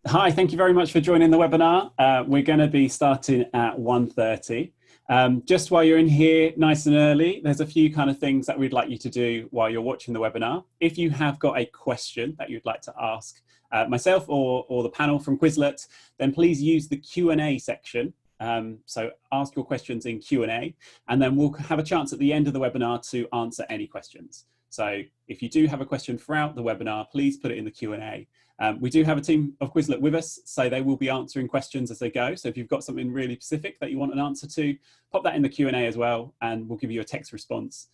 Hi, thank you very much for joining the webinar. We're going to be starting at 1:30. Just while you're in here nice and early, there's a few kind of things that we'd like you to do while you're watching the webinar. If you have got a question that you'd like to ask myself or the panel from Quizlet, then please use the Q&A section. So ask your questions in Q&A, and then we'll have a chance at the end of the webinar to answer any questions. So if you do have a question throughout the webinar, please put it in the Q&A. We do have a team of Quizlet with us, so they will be answering questions as they go. So if you've got something really specific that you want an answer to, pop that in the Q&A as well, and we'll give you a text response.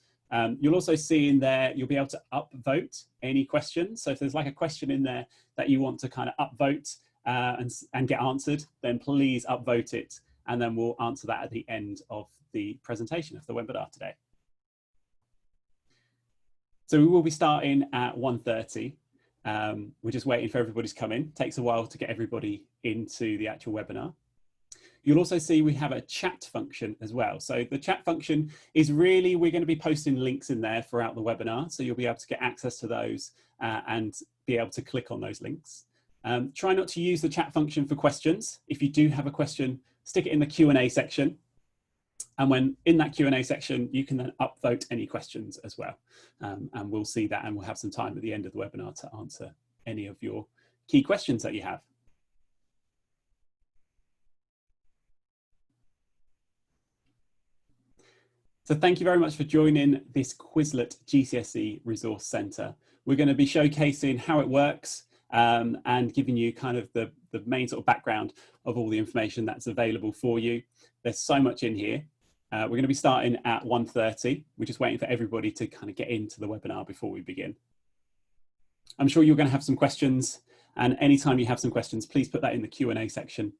You'll also see in there, you'll be able to upvote any questions. So if there's like a question in there that you want to kind of upvote and get answered, then please upvote it, and then we'll answer that at the end of the presentation of the webinar today. So we will be starting at 1:30. We're just waiting for everybody to come in. It takes a while to get everybody into the actual webinar. You'll also see we have a chat function as well. So the chat function is really, we're going to be posting links in there throughout the webinar. So you'll be able to get access to those and be able to click on those links. Try not to use the chat function for questions. If you do have a question, stick it in the Q&A section. And when in that Q&A section, you can then upvote any questions as well. And we'll see that, and we'll have some time at the end of the webinar to answer any of your key questions that you have. So thank you very much for joining this Quizlet GCSE Resource Centre. We're going to be showcasing how it works and giving you kind of the main sort of background of all the information that's available for you. There's so much in here. We're going to be starting at 1:30. We're just waiting for everybody to kind of get into the webinar before we begin. I'm sure you're going to have some questions, and anytime you have some questions, please put that in the Q&A section.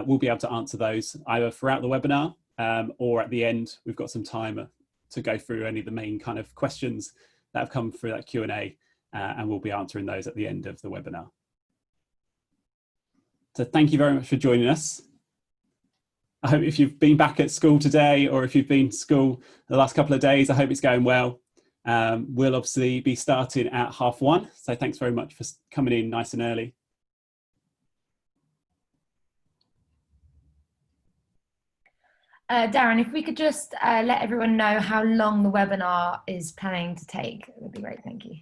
We'll be able to answer those either throughout the webinar or at the end. We've got some time to go through any of the main kind of questions that have come through that Q&A, and we'll be answering those at the end of the webinar. So thank you very much for joining us. I hope if you've been back at school today, or if you've been to school the last couple of days, I hope it's going well. We'll obviously be starting at 1:30. So thanks very much for coming in nice and early. Darren, if we could just let everyone know how long the webinar is planning to take, it would be great, thank you.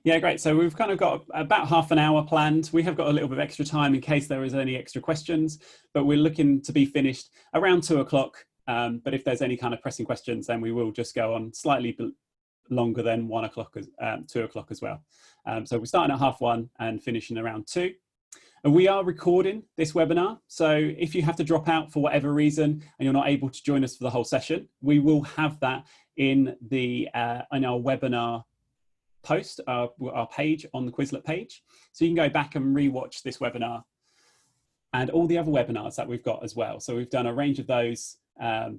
Yeah, great. So we've kind of got about half an hour planned. We have got a little bit of extra time in case there is any extra questions, but we're looking to be finished around 2 o'clock. But if there's any kind of pressing questions, then we will just go on slightly longer than 1 o'clock, 2 o'clock as well. So we're starting at 1:30 and finishing around 2. And we are recording this webinar. So if you have to drop out for whatever reason and you're not able to join us for the whole session, we will have that in our webinar post, our page on the Quizlet page. So you can go back and rewatch this webinar and all the other webinars that we've got as well. So we've done a range of those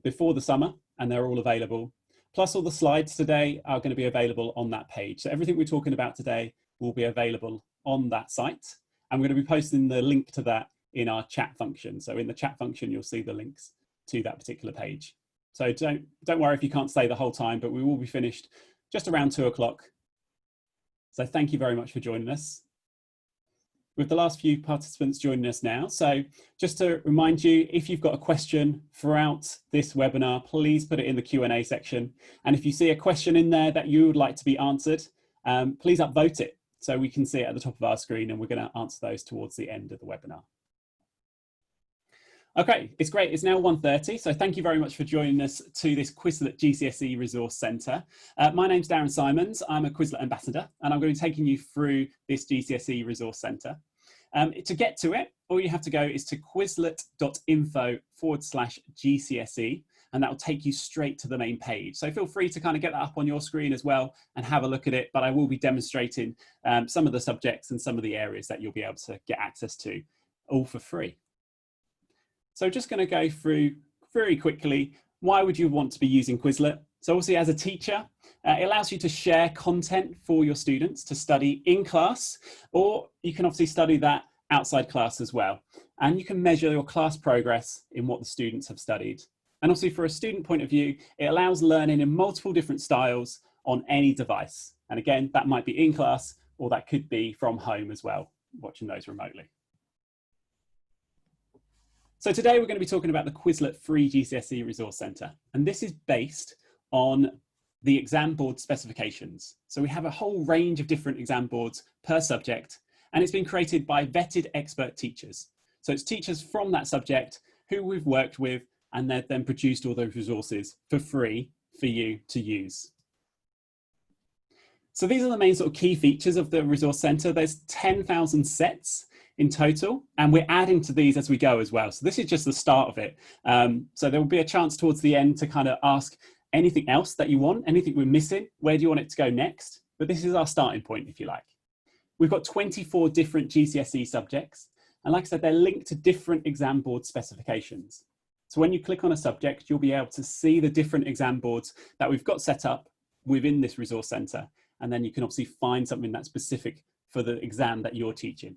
before the summer, and they're all available. Plus all the slides today are going to be available on that page. So everything we're talking about today will be available on that site. And we're going to be posting the link to that in our chat function. So in the chat function, you'll see the links to that particular page. So don't worry if you can't stay the whole time, but we will be finished just around 2 o'clock. So thank you very much for joining us. With the last few participants joining us now. So just to remind you, if you've got a question throughout this webinar, please put it in the Q&A section. And if you see a question in there that you would like to be answered, please upvote it so we can see it at the top of our screen, and we're going to answer those towards the end of the webinar. Okay, it's great. It's now 1:30, so thank you very much for joining us to this Quizlet GCSE Resource Centre. My name's Darren Simons. I'm a Quizlet ambassador, and I'm going to be taking you through this GCSE Resource Centre. To get to it, all you have to go is to quizlet.info/GCSE, and that will take you straight to the main page. So feel free to kind of get that up on your screen as well and have a look at it, but I will be demonstrating some of the subjects and some of the areas that you'll be able to get access to, all for free. So just going to go through very quickly, why would you want to be using Quizlet? So obviously as a teacher, it allows you to share content for your students to study in class, or you can obviously study that outside class as well. And you can measure your class progress in what the students have studied. And also for a student point of view, it allows learning in multiple different styles on any device. And again, that might be in class, or that could be from home as well, watching those remotely. So today we're going to be talking about the Quizlet free GCSE Resource Centre, and this is based on the exam board specifications. So we have a whole range of different exam boards per subject, and it's been created by vetted expert teachers. So it's teachers from that subject who we've worked with, and they've then produced all those resources for free for you to use. So these are the main sort of key features of the Resource Centre. There's 10,000 sets in total, and we're adding to these as we go as well. So this is just the start of it. So there will be a chance towards the end to kind of ask anything else that you want, anything we're missing, where do you want it to go next? But this is our starting point, if you like. We've got 24 different GCSE subjects, and like I said, they're linked to different exam board specifications. So when you click on a subject, you'll be able to see the different exam boards that we've got set up within this Resource Centre, and then you can obviously find something that's specific for the exam that you're teaching.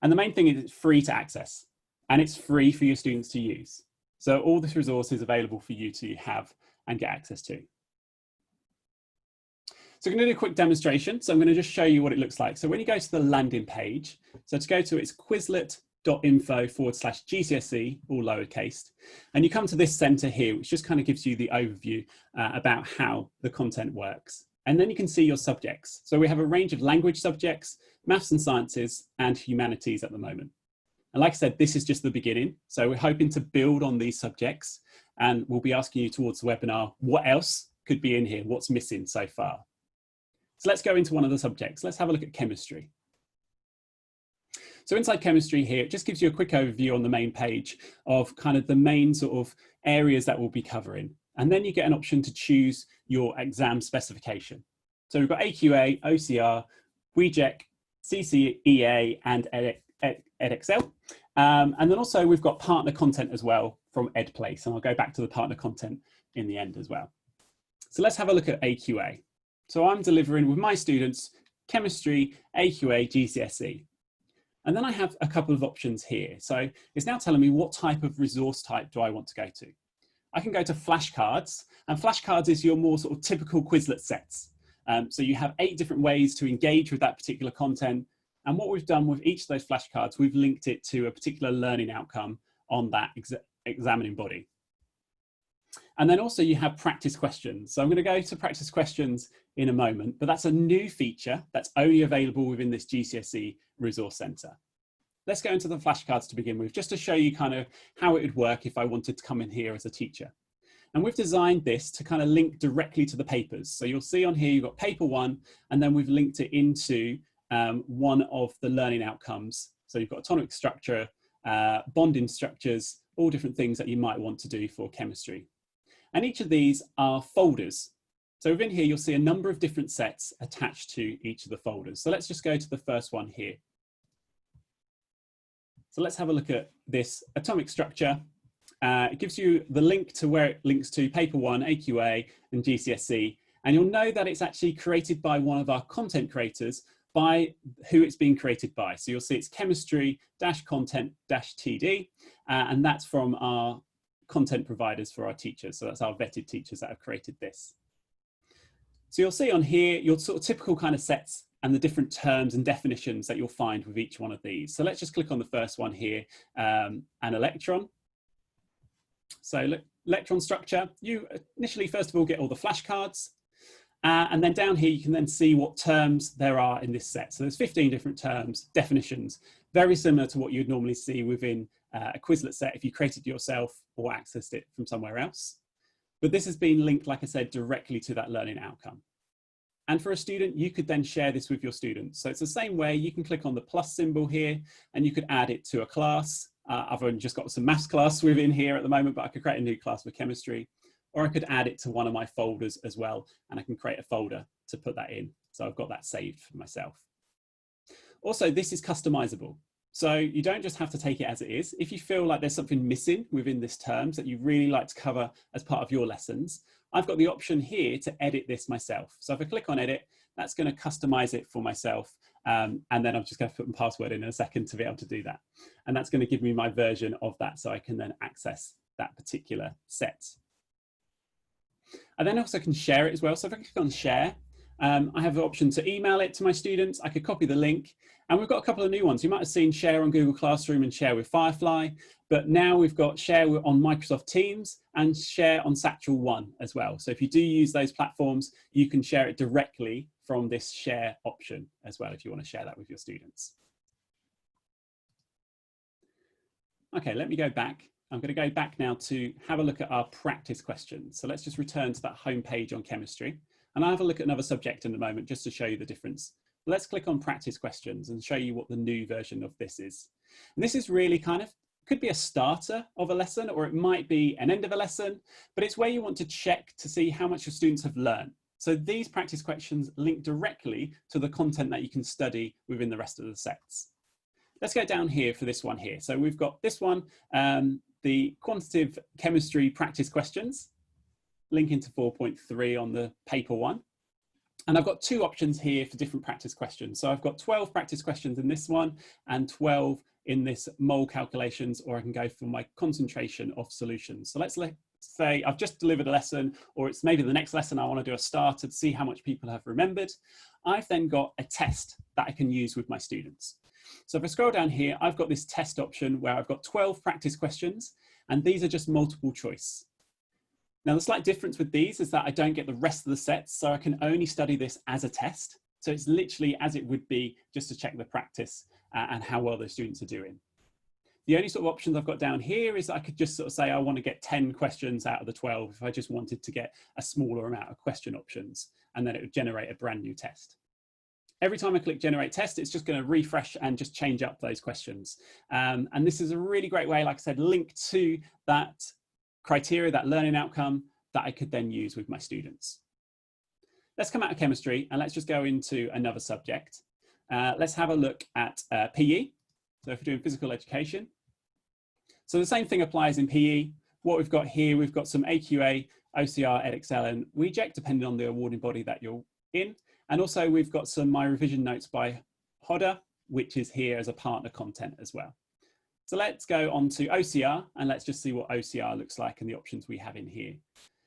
And the main thing is it's free to access, and it's free for your students to use. So all this resource is available for you to have and get access to. So I'm going to do a quick demonstration. So I'm going to just show you what it looks like. So when you go to the landing page, so to go to it's quizlet.info/GCSE, all lowercase, and you come to this center here, which just kind of gives you the overview about how the content works. And then you can see your subjects. So we have a range of language subjects, maths and sciences, and humanities at the moment. And like I said, this is just the beginning. So we're hoping to build on these subjects, and we'll be asking you towards the webinar, what else could be in here? What's missing so far? So let's go into one of the subjects. Let's have a look at chemistry. So inside chemistry here, it just gives you a quick overview on the main page of kind of the main sort of areas that we'll be covering. And then you get an option to choose your exam specification. So we've got AQA, OCR, WeJEC, CCEA, and EdXL. And then also we've got partner content as well from EdPlace, and I'll go back to the partner content in the end as well. So let's have a look at AQA. So I'm delivering with my students chemistry, AQA, GCSE. And then I have a couple of options here. So it's now telling me what type of resource type do I want to go to. I can go to flashcards, and flashcards is your more sort of typical Quizlet sets. So you have 8 different ways to engage with that particular content. And what we've done with each of those flashcards, we've linked it to a particular learning outcome on that examining body. And then also you have practice questions. So I'm going to go to practice questions in a moment, but that's a new feature that's only available within this GCSE Resource Centre. Let's go into the flashcards to begin with, just to show you kind of how it would work if I wanted to come in here as a teacher. And we've designed this to kind of link directly to the papers. So you'll see on here, you've got paper 1, and then we've linked it into one of the learning outcomes. So you've got atomic structure, bonding structures, all different things that you might want to do for chemistry. And each of these are folders. So within here, you'll see a number of different sets attached to each of the folders. So let's just go to the first one here. So let's have a look at this atomic structure. It gives you the link to where it links to paper 1, AQA, and GCSE. And you'll know that it's actually created by one of our content creators, by who it's being created by. So you'll see it's chemistry-content-td, and that's from our content providers for our teachers. So that's our vetted teachers that have created this. So you'll see on here your sort of typical kind of sets and the different terms and definitions that you'll find with each one of these. So let's just click on the first one here, an electron. So look, electron structure, you initially first of all get all the flashcards, and then down here you can then see what terms there are in this set. So there's 15 different terms, definitions, very similar to what you'd normally see within a Quizlet set if you created it yourself or accessed it from somewhere else. But this has been linked, like I said, directly to that learning outcome. And for a student, you could then share this with your students. So it's the same way. You can click on the plus symbol here, and you could add it to a class. I've only just got some maths class within here at the moment, but I could create a new class for chemistry, or I could add it to one of my folders as well, and I can create a folder to put that in. So I've got that saved for myself. Also, this is customizable. So you don't just have to take it as it is. If you feel like there's something missing within this terms that you really like to cover as part of your lessons, I've got the option here to edit this myself. So if I click on edit, that's going to customize it for myself. And then I'm just going to put my password in a second to be able to do that. And that's going to give me my version of that so I can then access that particular set. I then also can share it as well. So if I click on share, I have the option to email it to my students. I could copy the link, and we've got a couple of new ones. You might have seen share on Google Classroom and share with Firefly, but now we've got share on Microsoft Teams and share on Satchel 1 as well. So if you do use those platforms, you can share it directly from this share option as well if you want to share that with your students. Okay, let me go back. I'm going to go back now to have a look at our practice questions. So let's just return to that home page on chemistry. And I'll have a look at another subject in a moment just to show you the difference. Let's click on practice questions and show you what the new version of this is. And this is really could be a starter of a lesson, or it might be an end of a lesson, but it's where you want to check to see how much your students have learned. So these practice questions link directly to the content that you can study within the rest of the sets. Let's go down here for this one here. So we've got this one, the quantitative chemistry practice questions, linking to 4.3 on the paper one. And I've got two options here for different practice questions. So I've got 12 practice questions in this one and 12 in this mole calculations, or I can go for my concentration of solutions. So let's say I've just delivered a lesson, or it's maybe the next lesson I want to do a starter to see how much people have remembered. I've then got a test that I can use with my students. So if I scroll down here, I've got this test option where I've got 12 practice questions, and these are just multiple choice. Now, the slight difference with these is that I don't get the rest of the sets, so I can only study this as a test. So it's literally as it would be just to check the practice and how well the students are doing. The only sort of options I've got down here is I could just sort of say I want to get 10 questions out of the 12 if I just wanted to get a smaller amount of question options, and then it would generate a brand new test. Every time I click generate test, it's just going to refresh and just change up those questions. And this is a really great way, like I said, link to that criteria, that learning outcome that I could then use with my students. Let's come out of chemistry and let's just go into another subject. Let's have a look at PE. So if we're doing physical education. So the same thing applies in PE. What we've got here, we've got some AQA, OCR, EdXL, and WeJect, depending on the awarding body that you're in. And also we've got some My Revision Notes by Hodder, which is here as a partner content as well. So let's go on to OCR and let's just see what OCR looks like and the options we have in here.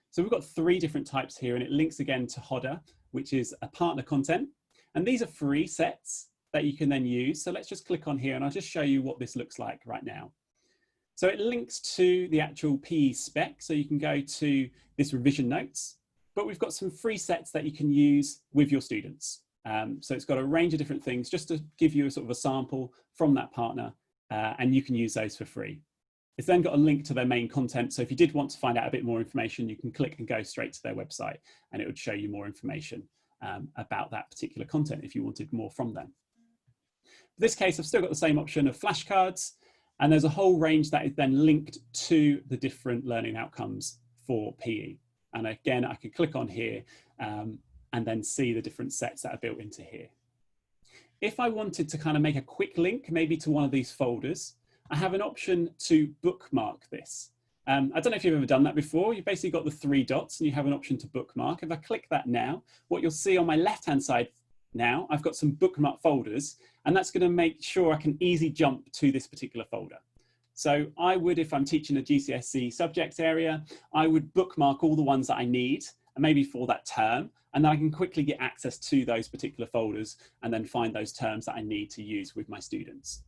So we've got 3 different types here, and it links again to Hodder, which is a partner content. And these are free sets that you can then use. So let's just click on here and I'll just show you what this looks like right now. So it links to the actual PE spec. So you can go to this revision notes, but we've got some free sets that you can use with your students. So it's got a range of different things just to give you a sort of a sample from that partner, and you can use those for free. It's then got a link to their main content. So if you did want to find out a bit more information, you can click and go straight to their website and it would show you more information about that particular content if you wanted more from them. In this case, I've still got the same option of flashcards, and there's a whole range that is then linked to the different learning outcomes for PE. And again, I could click on here and then see the different sets that are built into here. If I wanted to kind of make a quick link, maybe to one of these folders, I have an option to bookmark this. I don't know if you've ever done that before. You've basically got the 3 dots and you have an option to bookmark. If I click that now, what you'll see on my left-hand side now, I've got some bookmark folders, and that's going to make sure I can easily jump to this particular folder. So I would, if I'm teaching a GCSE subject area, I would bookmark all the ones that I need, and maybe for that term, and then I can quickly get access to those particular folders and then find those terms that I need to use with my students.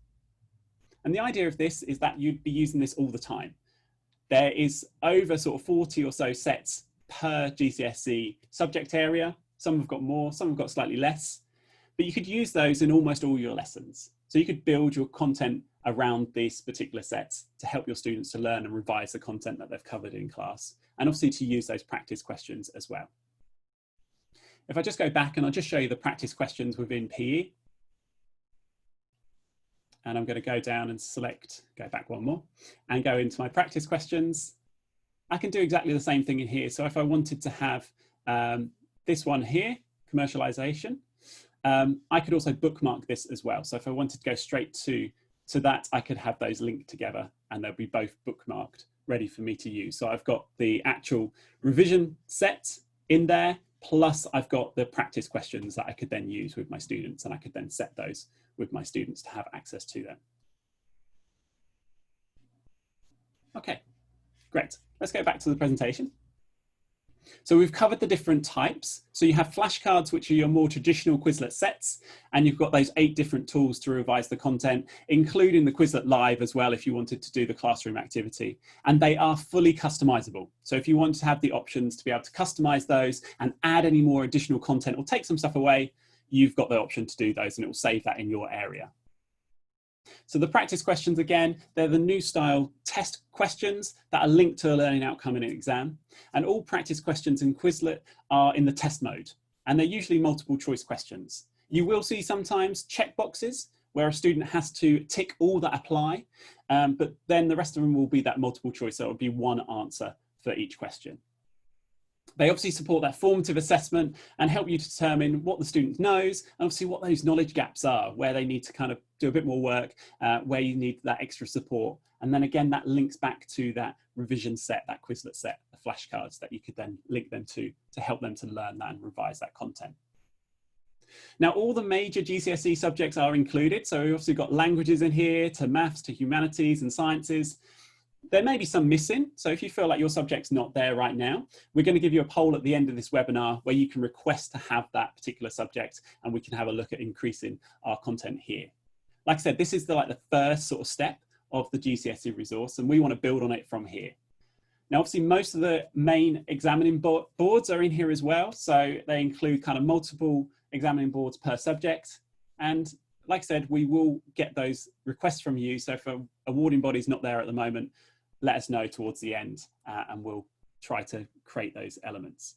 And the idea of this is that you'd be using this all the time. There is over sort of 40 or so sets per GCSE subject area. Some have got more, some have got slightly less, but you could use those in almost all your lessons. So you could build your content around these particular sets to help your students to learn and revise the content that they've covered in class, and obviously to use those practice questions as well. If I just go back and I'll just show you the practice questions within PE. And I'm going to go down and select, go back one more, and go into my practice questions. I can do exactly the same thing in here. So if I wanted to have this one here, commercialization, I could also bookmark this as well. So if I wanted to go straight to that, I could have those linked together and they'll be both bookmarked, ready for me to use. So I've got the actual revision set in there, plus I've got the practice questions that I could then use with my students, and I could then set those with my students to have access to them. Okay, great. Let's go back to the presentation. So we've covered the different types. So you have flashcards, which are your more traditional Quizlet sets, and you've got those 8 different tools to revise the content, including the Quizlet Live as well, if you wanted to do the classroom activity. And they are fully customizable. So if you want to have the options to be able to customize those and add any more additional content or take some stuff away, you've got the option to do those, and it will save that in your area. So the practice questions, again, they're the new style test questions that are linked to a learning outcome in an exam. And all practice questions in Quizlet are in the test mode, and they're usually multiple choice questions. You will see sometimes checkboxes where a student has to tick all that apply, but then the rest of them will be that multiple choice. So it will be one answer for each question. They obviously support that formative assessment and help you to determine what the student knows and obviously what those knowledge gaps are, where they need to kind of do a bit more work, where you need that extra support. And then again, that links back to that revision set, that Quizlet set, the flashcards that you could then link them to help them to learn that and revise that content. Now, all the major GCSE subjects are included. So we've also got languages in here, to maths, to humanities and sciences. There may be some missing, so if you feel like your subject's not there right now, we're going to give you a poll at the end of this webinar where you can request to have that particular subject, and we can have a look at increasing our content here. Like I said, this is the first sort of step of the GCSE resource, and we want to build on it from here. Now, obviously, most of the main examining boards are in here as well, so they include kind of multiple examining boards per subject. And like I said, we will get those requests from you. So if an awarding body is not there at the moment, let us know towards the end and we'll try to create those elements.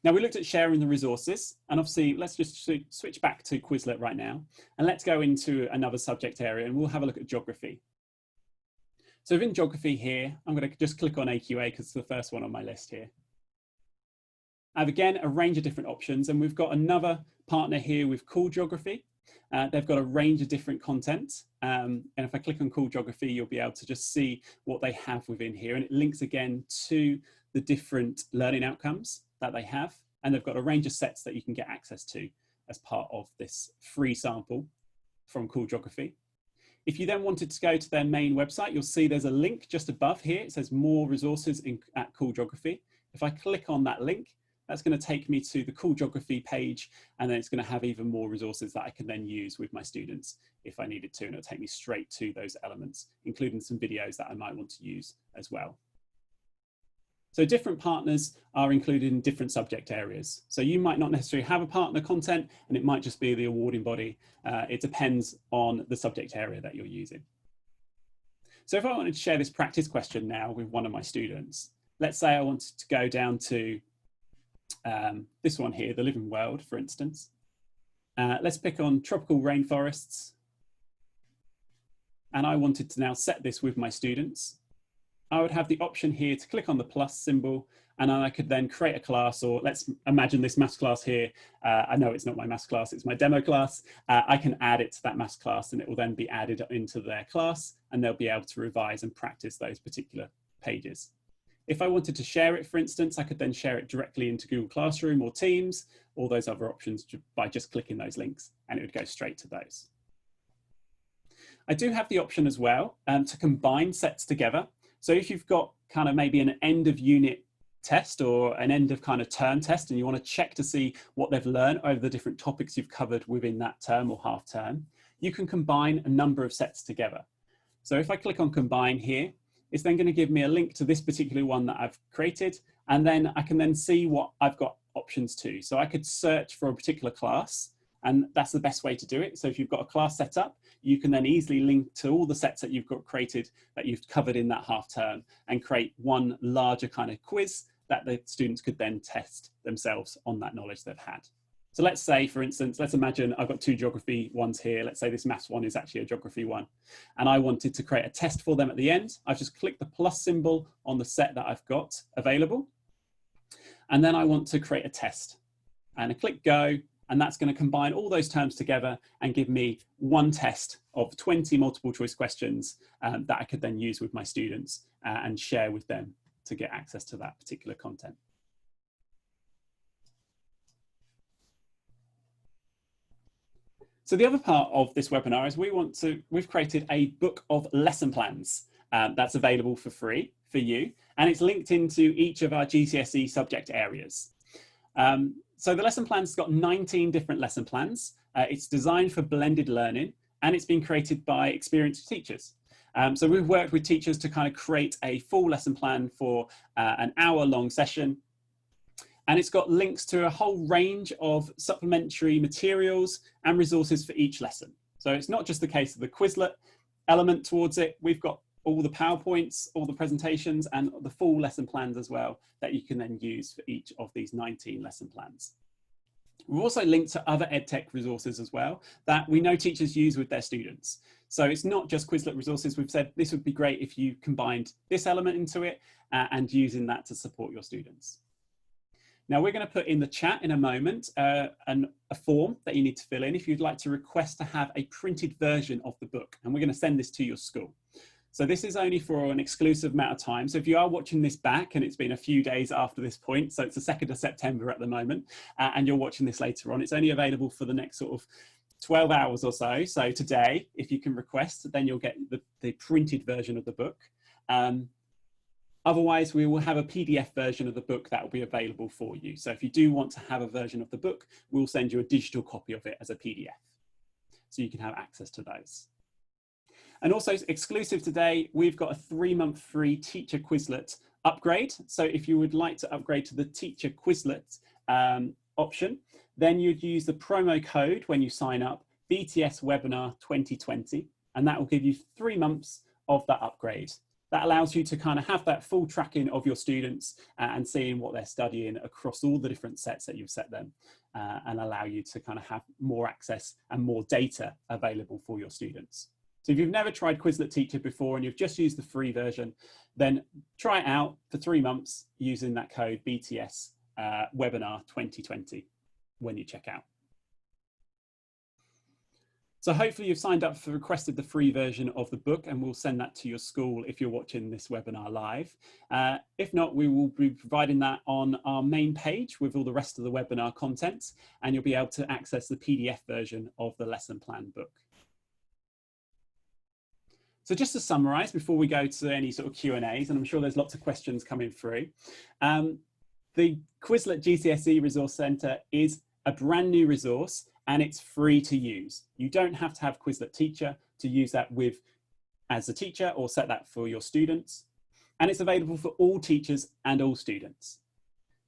Now, we looked at sharing the resources, and obviously let's just switch back to Quizlet right now, and let's go into another subject area and we'll have a look at geography. So within geography here, I'm going to just click on AQA because it's the first one on my list here. I have again a range of different options, and we've got another partner here with Cool Geography. They've got a range of different content, and if I click on Cool Geography, you'll be able to just see what they have within here, and it links again to the different learning outcomes that they have, and they've got a range of sets that you can get access to as part of this free sample from Cool Geography. If you then wanted to go to their main website, you'll see there's a link just above here. It says more resources at Cool Geography. If I click on that link, that's going to take me to the Cool Geography page, and then it's going to have even more resources that I can then use with my students if I needed to, and it'll take me straight to those elements, including some videos that I might want to use as well. So different partners are included in different subject areas. So you might not necessarily have a partner content, and it might just be the awarding body. It depends on the subject area that you're using. So if I wanted to share this practice question now with one of my students, let's say I wanted to go down to this one here, the living world, for instance. Let's pick on tropical rainforests. And I wanted to now set this with my students. I would have the option here to click on the plus symbol, and I could then create a class, or let's imagine this maths class here. I know it's not my maths class, it's my demo class. I can add it to that maths class, and it will then be added into their class, and they'll be able to revise and practice those particular pages. If I wanted to share it, for instance, I could then share it directly into Google Classroom or Teams, all those other options by just clicking those links, and it would go straight to those. I do have the option as well to combine sets together. So if you've got kind of maybe an end of unit test or an end of kind of term test, and you want to check to see what they've learned over the different topics you've covered within that term or half term, you can combine a number of sets together. So if I click on combine here, it's then going to give me a link to this particular one that I've created, and then I can then see what I've got options to. So I could search for a particular class, and that's the best way to do it. So if you've got a class set up, you can then easily link to all the sets that you've got created that you've covered in that half term and create one larger kind of quiz that the students could then test themselves on that knowledge they've had. So let's say, for instance, let's imagine I've got 2 geography ones here. Let's say this maths one is actually a geography one, and I wanted to create a test for them at the end. I've just clicked the plus symbol on the set that I've got available, and then I want to create a test, and I click go, and that's going to combine all those terms together and give me one test of 20 multiple choice questions that I could then use with my students and share with them to get access to that particular content. So the other part of this webinar is we've created a book of lesson plans that's available for free for you, and it's linked into each of our GCSE subject areas. So the lesson plan's got 19 different lesson plans. It's designed for blended learning, and it's been created by experienced teachers. So we've worked with teachers to kind of create a full lesson plan for an hour-long session. And it's got links to a whole range of supplementary materials and resources for each lesson. So it's not just the case of the Quizlet element towards it. We've got all the PowerPoints, all the presentations, and the full lesson plans as well that you can then use for each of these 19 lesson plans. We've also linked to other EdTech resources as well that we know teachers use with their students. So it's not just Quizlet resources. We've said this would be great if you combined this element into it and using that to support your students. Now we're going to put in the chat in a moment a form that you need to fill in if you'd like to request to have a printed version of the book, and we're going to send this to your school. So this is only for an exclusive amount of time. So if you are watching this back and it's been a few days after this point, so it's the 2nd of September at the moment, and you're watching this later on, it's only available for the next sort of 12 hours or so. So today, if you can request, then you'll get the printed version of the book. Otherwise, we will have a PDF version of the book that will be available for you. So if you do want to have a version of the book, we'll send you a digital copy of it as a PDF, so you can have access to those. And also exclusive today, we've got a 3-month free Teacher Quizlet upgrade. So if you would like to upgrade to the Teacher Quizlet option, then you'd use the promo code when you sign up, BTS Webinar 2020, and that will give you 3 months of that upgrade. That allows you to kind of have that full tracking of your students and seeing what they're studying across all the different sets that you've set them, and allow you to kind of have more access and more data available for your students. So if you've never tried Quizlet Teacher before and you've just used the free version, then try it out for 3 months using that code BTS Webinar 2020 when you check out. So hopefully you've signed up for requested the free version of the book, and we'll send that to your school if you're watching this webinar live. If not, we will be providing that on our main page with all the rest of the webinar content, and you'll be able to access the PDF version of the lesson plan book. So just to summarize before we go to any sort of Q&As, and I'm sure there's lots of questions coming through, the Quizlet GCSE Resource Centre is a brand new resource, and it's free to use. You don't have to have Quizlet Teacher to use that with as a teacher or set that for your students. And it's available for all teachers and all students.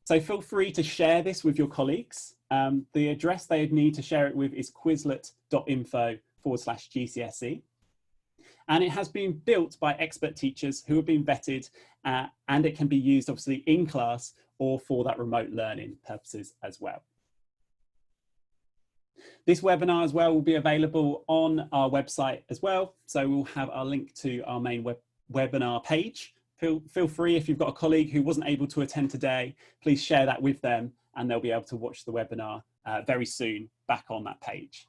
So feel free to share this with your colleagues. The address they need to share it with is quizlet.info/GCSE. And it has been built by expert teachers who have been vetted, and it can be used obviously in class or for that remote learning purposes as well. This webinar as well will be available on our website as well. So we'll have our link to our main webinar page. Feel free, if you've got a colleague who wasn't able to attend today, please share that with them and they'll be able to watch the webinar very soon back on that page.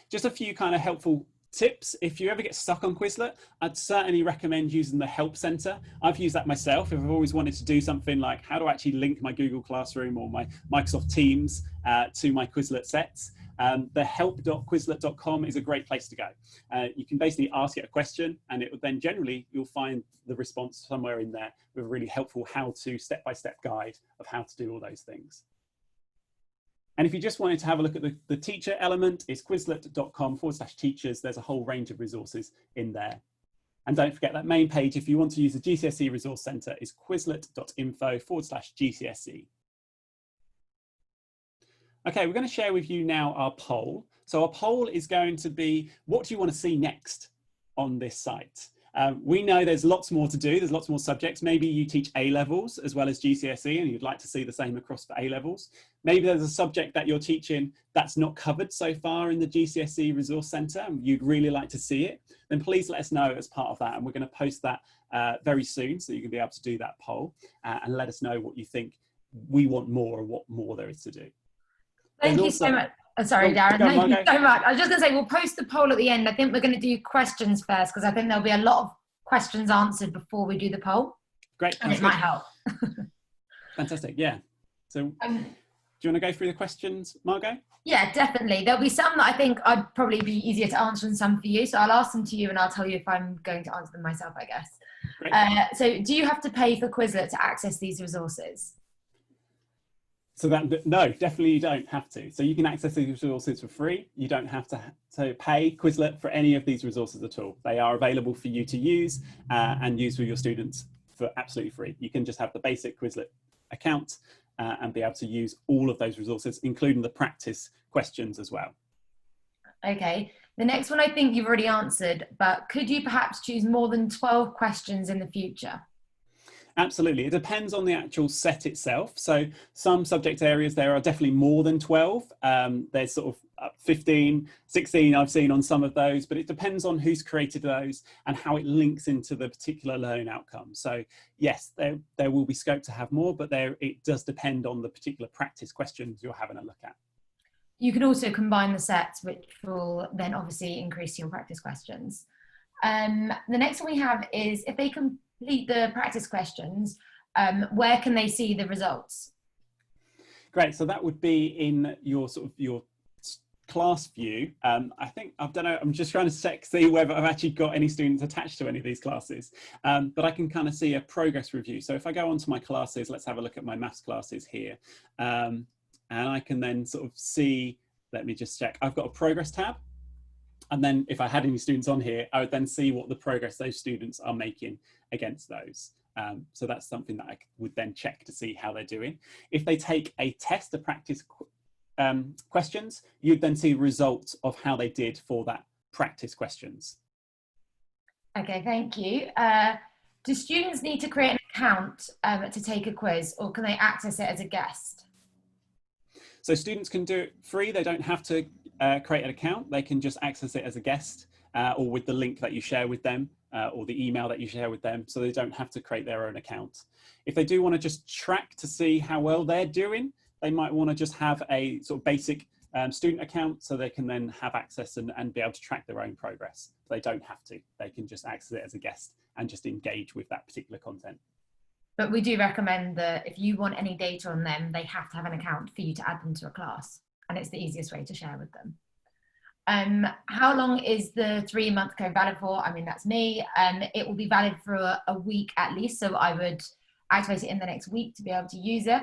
Just a few kind of helpful tips. If you ever get stuck on Quizlet, I'd certainly recommend using the Help Center. I've used that myself. If I've always wanted to do something like how do I actually link my Google Classroom or my Microsoft Teams to my Quizlet sets, the help.quizlet.com is a great place to go. You can basically ask it a question, and it would then generally you'll find the response somewhere in there with a really helpful how-to step-by-step guide of how to do all those things. And if you just wanted to have a look at the teacher element, it's quizlet.com/teachers. There's a whole range of resources in there. And don't forget that main page, if you want to use the GCSE Resource Centre, is quizlet.info/GCSE. Okay, we're going to share with you now our poll. So our poll is going to be, what do you want to see next on this site? We know there's lots more to do. There's lots more subjects. Maybe you teach A-levels as well as GCSE and you'd like to see the same across for A-levels. Maybe there's a subject that you're teaching that's not covered so far in the GCSE Resource Centre and you'd really like to see it. Then please let us know as part of that, and we're going to post that very soon so you can be able to do that poll and let us know what you think we want more or what more there is to do. Thank you so much. Oh, sorry, Darren. Thank you so much. I was just going to say, we'll post the poll at the end. I think we're going to do questions first because I think there'll be a lot of questions answered before we do the poll. Great. And it might help. Fantastic. Yeah. So you want to go through the questions, Margot? Yeah, definitely. There'll be some that I think I'd probably be easier to answer than some for you. So I'll ask them to you and I'll tell you if I'm going to answer them myself, I guess. Great. So do you have to pay for Quizlet to access these resources? So no, definitely you don't have to. So you can access these resources for free. You don't have to pay Quizlet for any of these resources at all. They are available for you to use and use with your students for absolutely free. You can just have the basic Quizlet account and be able to use all of those resources, including the practice questions as well. Okay, the next one I think you've already answered, but could you perhaps choose more than 12 questions in the future? Absolutely. It depends on the actual set itself. So some subject areas, there are definitely more than 12. There's sort of 15, 16 I've seen on some of those, but it depends on who's created those and how it links into the particular learning outcome. So yes, there will be scope to have more, but it does depend on the particular practice questions you're having a look at. You can also combine the sets, which will then obviously increase your practice questions. The next one we have is if they complete the practice questions, where can they see the results? Great, so that would be in your your class view. I think, I don't know, I'm just trying to see whether I've actually got any students attached to any of these classes, but I can kind of see a progress review. So if I go onto my classes, let's have a look at my maths classes here. And I can then sort of see, let me just check, I've got a progress tab. And then if I had any students on here, I would then see what the progress those students are making against those. So that's something that I would then check to see how they're doing. If they take a test to practice questions, you'd then see results of how they did for that practice questions. Okay, thank you. Do students need to create an account to take a quiz, or can they access it as a guest? So students can do it free. They don't have to create an account. They can just access it as a guest or with the link that you share with them or the email that you share with them. So they don't have to create their own account. If they do want to just track to see how well they're doing, they might want to just have a sort of basic student account so they can then have access and be able to track their own progress. They don't have to. They can just access it as a guest and just engage with that particular content. But we do recommend that if you want any data on them, they have to have an account for you to add them to a class. And it's the easiest way to share with them. How long is the 3-month code valid for? I mean, that's me. It will be valid for a week at least. So I would activate it in the next week to be able to use it.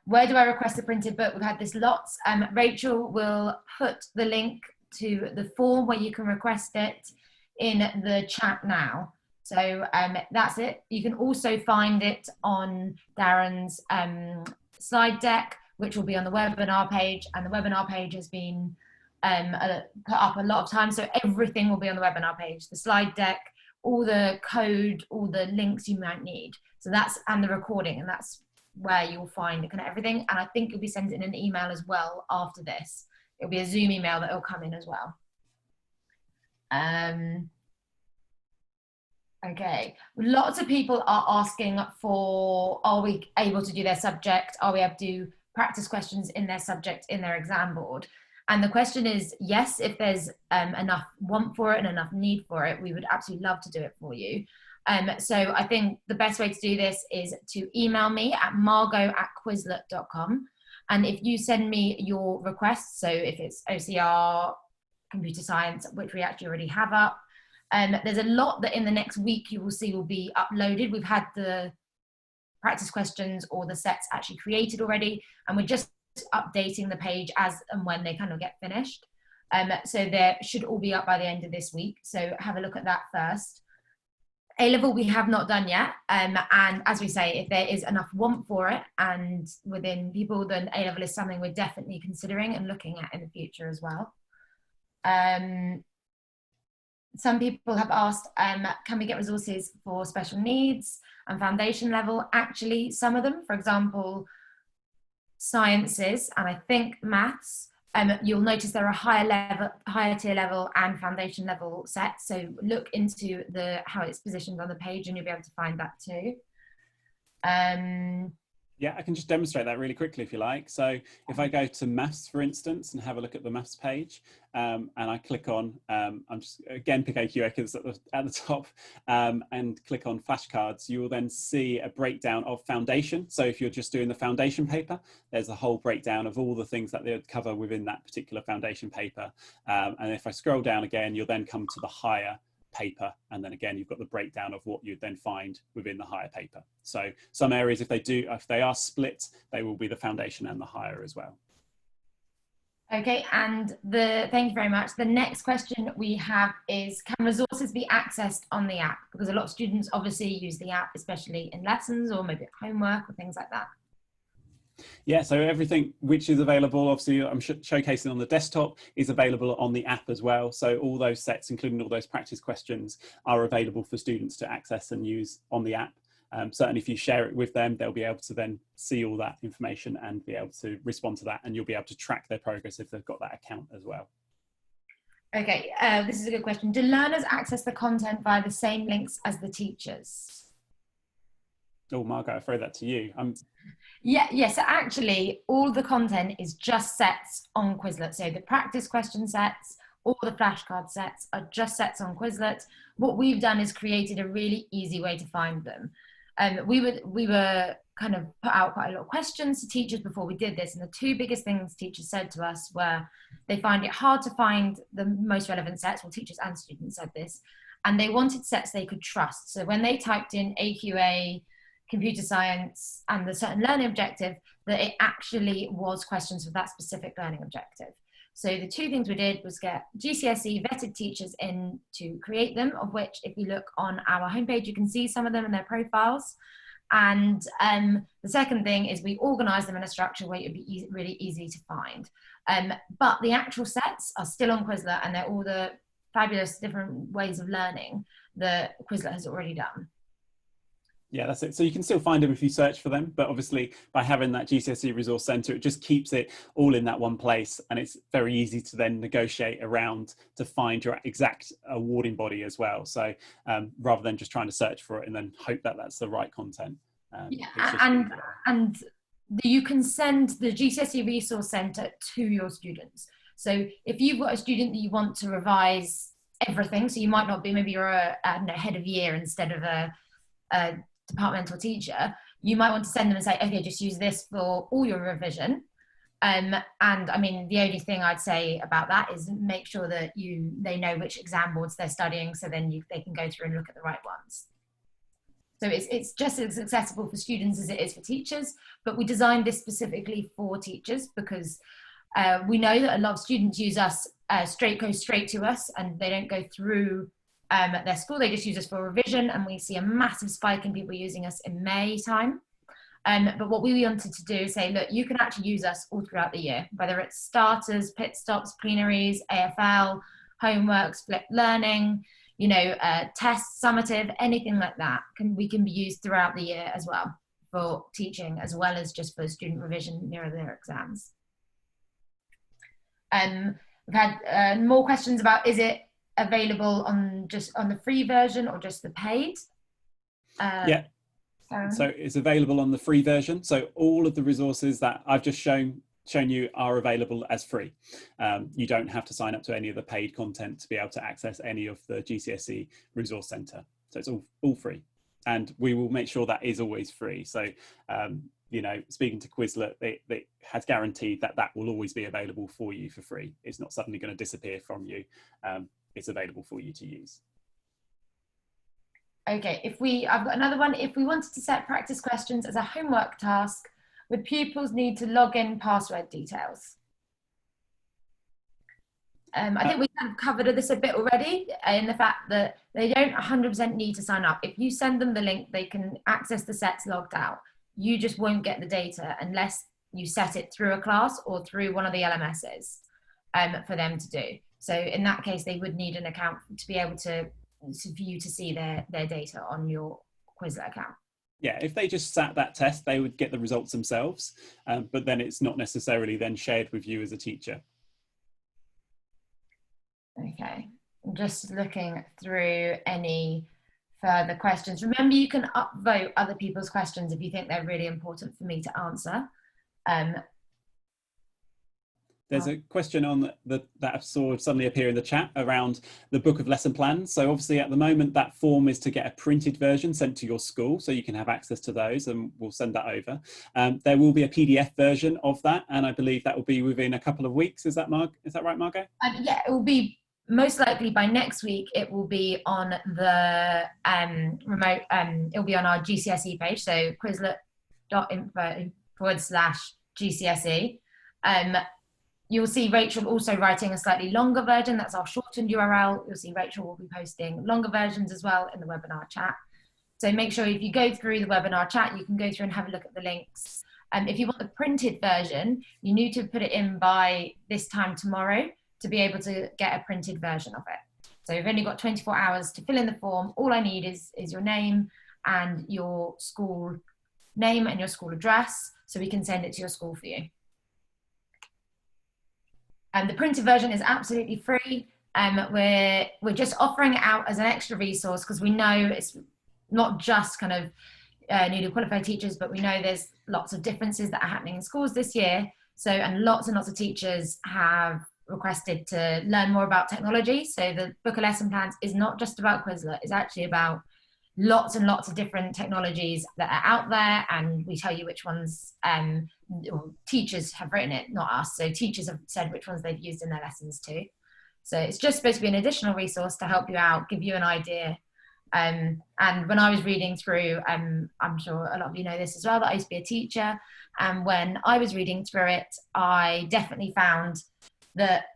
Where do I request a printed book? We've had this lots. Rachel will put the link to the form where you can request it in the chat now. So that's it. You can also find it on Darren's slide deck, which will be on the webinar page. And the webinar page has been put up a lot of times. So everything will be on the webinar page, the slide deck, all the code, all the links you might need. So that's, and the recording, and that's where you'll find kind of everything. And I think you'll be sent in an email as well after this. It'll be a Zoom email that will come in as well. Okay, lots of people are asking for, are we able to do their subject? Are we able to do practice questions in their subject in their exam board? And the question is, yes, if there's enough want for it and enough need for it, we would absolutely love to do it for you. So I think the best way to do this is to email me at margot@quizlet.com. And if you send me your requests, so if it's OCR, computer science, which we actually already have up, there's a lot that in the next week you will see will be uploaded. We've had the practice questions or the sets actually created already, and we're just updating the page as and when they kind of get finished. So they should all be up by the end of this week. So have a look at that first. A-level we have not done yet. And as we say, if there is enough want for it and within people, then A-level is something we're definitely considering and looking at in the future as well. Some people have asked, can we get resources for special needs and foundation level? Actually, some of them, for example, sciences, and I think maths, you'll notice there are higher tier level and foundation level sets. So look into how it's positioned on the page and you'll be able to find that too. Yeah, I can just demonstrate that really quickly if you like. So if I go to maths, for instance, and have a look at the maths page, and I click on, I'm just, again, pick AQA because it's at the top, and click on flashcards, you will then see a breakdown of foundation. So if you're just doing the foundation paper, there's a whole breakdown of all the things that they would cover within that particular foundation paper. And if I scroll down again, you'll then come to the higher paper, and then again you've got the breakdown of what you'd then find within the higher paper. So some areas, if they are split, they will be the foundation and the higher as well. Okay, and thank you very much. The next question we have is, can resources be accessed on the app? Because a lot of students obviously use the app, especially in lessons or maybe at homework or things like that. Yeah, so everything which is available, obviously I'm showcasing on the desktop, is available on the app as well. So all those sets, including all those practice questions, are available for students to access and use on the app. Certainly if you share it with them, they'll be able to then see all that information and be able to respond to that, and you'll be able to track their progress if they've got that account as well. Okay, this is a good question. Do learners access the content via the same links as the teachers? Oh, Margaret, I throw that to you. Yeah, so actually all the content is just sets on Quizlet. So the practice question sets, all the flashcard sets are just sets on Quizlet. What we've done is created a really easy way to find them. We were kind of put out quite a lot of questions to teachers before we did this, and the two biggest things teachers said to us were they find it hard to find the most relevant sets. Well, teachers and students said this, and they wanted sets they could trust. So when they typed in AQA, computer science, and the certain learning objective, that it actually was questions for that specific learning objective. So the two things we did was get GCSE vetted teachers in to create them, of which if you look on our homepage, you can see some of them in their profiles. And the second thing is we organize them in a structure where it would be really easy to find. But the actual sets are still on Quizlet, and they're all the fabulous different ways of learning that Quizlet has already done. Yeah, that's it. So you can still find them if you search for them, but obviously by having that GCSE Resource Centre, it just keeps it all in that one place, and it's very easy to then negotiate around to find your exact awarding body as well. So rather than just trying to search for it and then hope that that's the right content. Yeah, and you can send the GCSE Resource Centre to your students. So if you've got a student that you want to revise everything, so you might not be, maybe you're a head of year instead of a departmental teacher, you might want to send them and say, okay, just use this for all your revision. And I mean, the only thing I'd say about that is make sure that they know which exam boards they're studying, so then they can go through and look at the right ones. So it's just as accessible for students as it is for teachers, but we designed this specifically for teachers because we know that a lot of students use us, go straight to us, and they don't go through at their school. They just use us for revision, and we see a massive spike in people using us in May time. But what we wanted to do is say, look, you can actually use us all throughout the year, whether it's starters, pit stops, plenaries, AFL, homeworks, flipped learning, tests, summative, anything like that. We can be used throughout the year as well for teaching, as well as just for student revision near their exams. We've had more questions about, is it available on the free version or just the paid? Yeah, so it's available on the free version. So all of the resources that I've just shown you are available as free. You don't have to sign up to any of the paid content to be able to access any of the GCSE Resource Centre. So it's all free, and we will make sure that is always free. So speaking to Quizlet, it has guaranteed that will always be available for you for free. It's not suddenly going to disappear from you. It's available for you to use. Okay, I've got another one. If we wanted to set practice questions as a homework task, would pupils need to log in password details? I think we kind of covered this a bit already in the fact that they don't 100% need to sign up. If you send them the link, they can access the sets logged out. You just won't get the data unless you set it through a class or through one of the LMSs for them to do. So in that case, they would need an account to be able for you to see their data on your Quizlet account. Yeah, if they just sat that test, they would get the results themselves, but then it's not necessarily then shared with you as a teacher. Okay, I'm just looking through any further questions. Remember, you can upvote other people's questions if you think they're really important for me to answer. There's a question on that saw suddenly appear in the chat around the book of lesson plans. So obviously at the moment that form is to get a printed version sent to your school, so you can have access to those, and we'll send that over. There will be a PDF version of that, and I believe that will be within a couple of weeks. Is that right, Margot? Yeah, it will be most likely by next week. It will be on the remote. It will be on our GCSE page. So quizlet.info/GCSE. You'll see Rachel also writing a slightly longer version. That's our shortened URL. You'll see Rachel will be posting longer versions as well in the webinar chat. So make sure if you go through the webinar chat, you can go through and have a look at the links. If you want the printed version, you need to put it in by this time tomorrow to be able to get a printed version of it. So you've only got 24 hours to fill in the form. All I need is your name and your school name and your school address, so we can send it to your school for you. And the printed version is absolutely free. We're just offering it out as an extra resource because we know it's not just kind of newly qualified teachers, but we know there's lots of differences that are happening in schools this year. So, and lots of teachers have requested to learn more about technology. So the book of lesson plans is not just about Quizlet, it's actually about lots and lots of different technologies that are out there, and we tell you which ones teachers have written it, not us. So teachers have said which ones they've used in their lessons too. So it's just supposed to be an additional resource to help you out, give you an idea. And when I was reading through, I'm sure a lot of you know this as well, that I used to be a teacher. And when I was reading through it, I definitely found that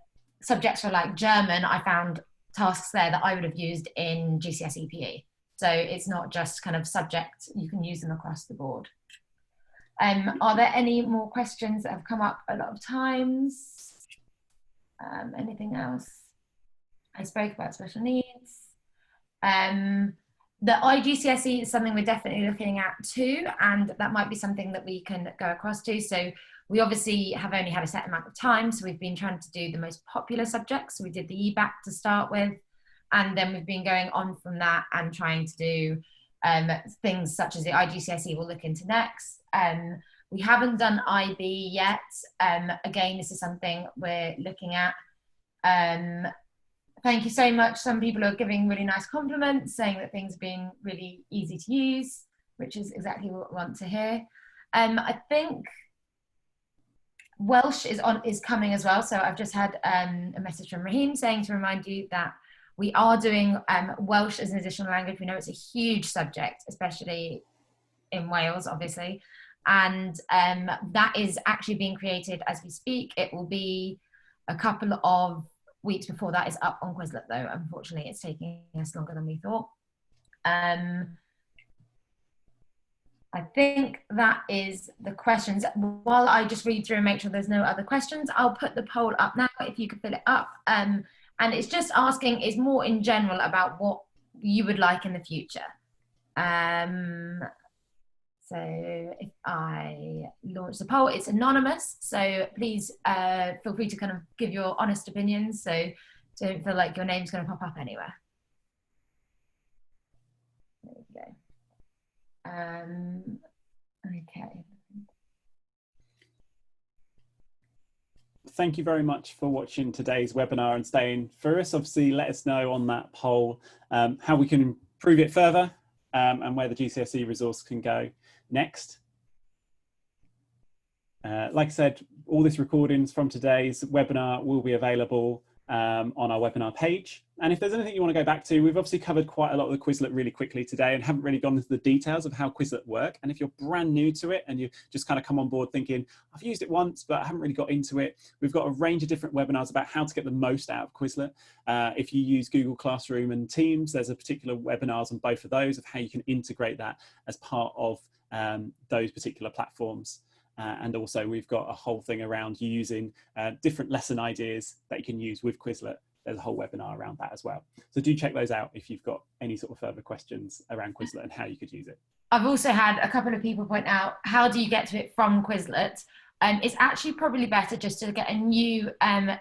subjects for like German, I found tasks there that I would have used in GCSE PE. So it's not just kind of subject, you can use them across the board. Are there any more questions that have come up a lot of times? Anything else? I spoke about special needs. The iGCSE is something we're definitely looking at too, and that might be something that we can go across to. So we obviously have only had a set amount of time, so we've been trying to do the most popular subjects. So we did the EBAC to start with, and then we've been going on from that and trying to do things such as the iGCSE we'll look into next. We haven't done IB yet. Again, this is something we're looking at. Thank you so much. Some people are giving really nice compliments, saying that things are being really easy to use, which is exactly what we want to hear. I think Welsh is coming as well. So I've just had a message from Raheem saying to remind you that we are doing Welsh as an additional language. We know it's a huge subject, especially in Wales, obviously. And that is actually being created as we speak. It will be a couple of weeks before that is up on Quizlet, though. Unfortunately, it's taking us longer than we thought. I think that is the questions. While I just read through and make sure there's no other questions, I'll put the poll up now if you could fill it up. And it's just asking, is more in general about what you would like in the future. So if I launch the poll, it's anonymous. So please feel free to kind of give your honest opinions. So don't feel like your name's going to pop up anywhere. There we go. Okay. Thank you very much for watching today's webinar and staying through us. Obviously, let us know on that poll how we can improve it further and where the GCSE resource can go next. Like I said, all this recordings from today's webinar will be available on our webinar page. And if there's anything you want to go back to, we've obviously covered quite a lot of the Quizlet really quickly today and haven't really gone into the details of how Quizlet work. And if you're brand new to it and you just kind of come on board thinking, I've used it once, but I haven't really got into it, we've got a range of different webinars about how to get the most out of Quizlet. If you use Google Classroom and Teams, there's a particular webinars on both of those of how you can integrate that as part of those particular platforms. And also we've got a whole thing around you using different lesson ideas that you can use with Quizlet. There's a whole webinar around that as well. So do check those out if you've got any sort of further questions around Quizlet and how you could use it. I've also had a couple of people point out, how do you get to it from Quizlet? it's actually probably better just to get a new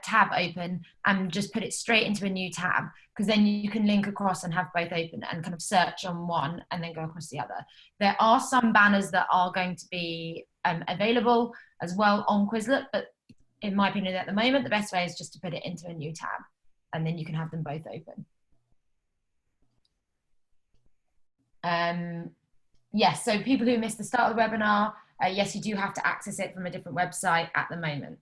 tab open and just put it straight into a new tab, because then you can link across and have both open and kind of search on one and then go across the other. There are some banners that are going to be available as well on Quizlet, but in my opinion at the moment, the best way is just to put it into a new tab and then you can have them both open. Yes, so people who missed the start of the webinar, yes, you do have to access it from a different website at the moment.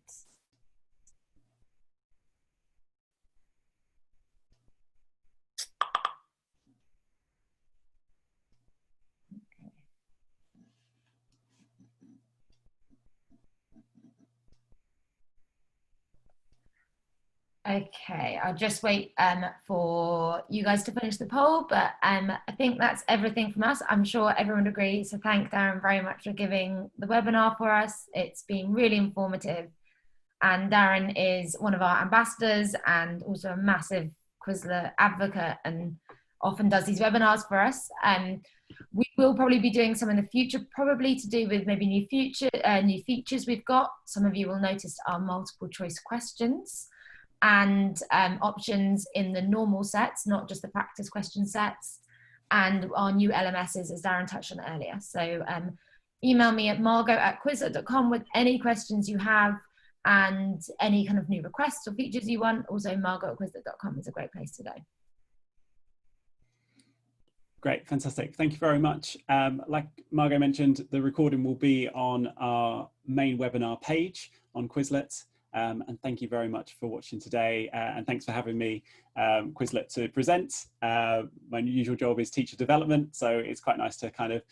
Okay, I'll just wait for you guys to finish the poll, but I think that's everything from us. I'm sure everyone agrees. So thank Darren very much for giving the webinar for us. It's been really informative. And Darren is one of our ambassadors and also a massive Quizlet advocate and often does these webinars for us. We will probably be doing some in the future, probably to do with maybe new features we've got. Some of you will notice our multiple choice questions and options in the normal sets, not just the practice question sets, and our new LMSs, as Darren touched on earlier. So email me at margot@quizlet.com with any questions you have and any kind of new requests or features you want. Also, margot@quizlet.com is a great place to go. Great, fantastic. Thank you very much. Like Margot mentioned, the recording will be on our main webinar page on Quizlet. And thank you very much for watching today, and thanks for having me, Quizlet, to present. My usual job is teacher development, so it's quite nice to kind of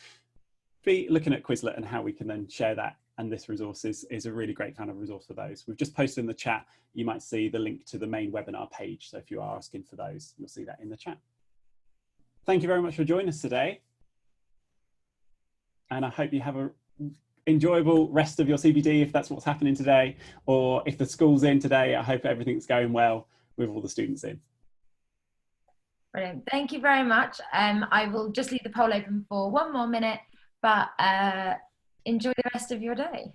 be looking at Quizlet and how we can then share that, and this resource is a really great kind of resource for those. We've just posted in the chat, you might see the link to the main webinar page, so if you are asking for those, you'll see that in the chat. Thank you very much for joining us today, and I hope you have a enjoyable rest of your CPD if that's what's happening today, or if the school's in today, I hope everything's going well with all the students in. Brilliant. Thank you very much. I will just leave the poll open for one more minute, but enjoy the rest of your day.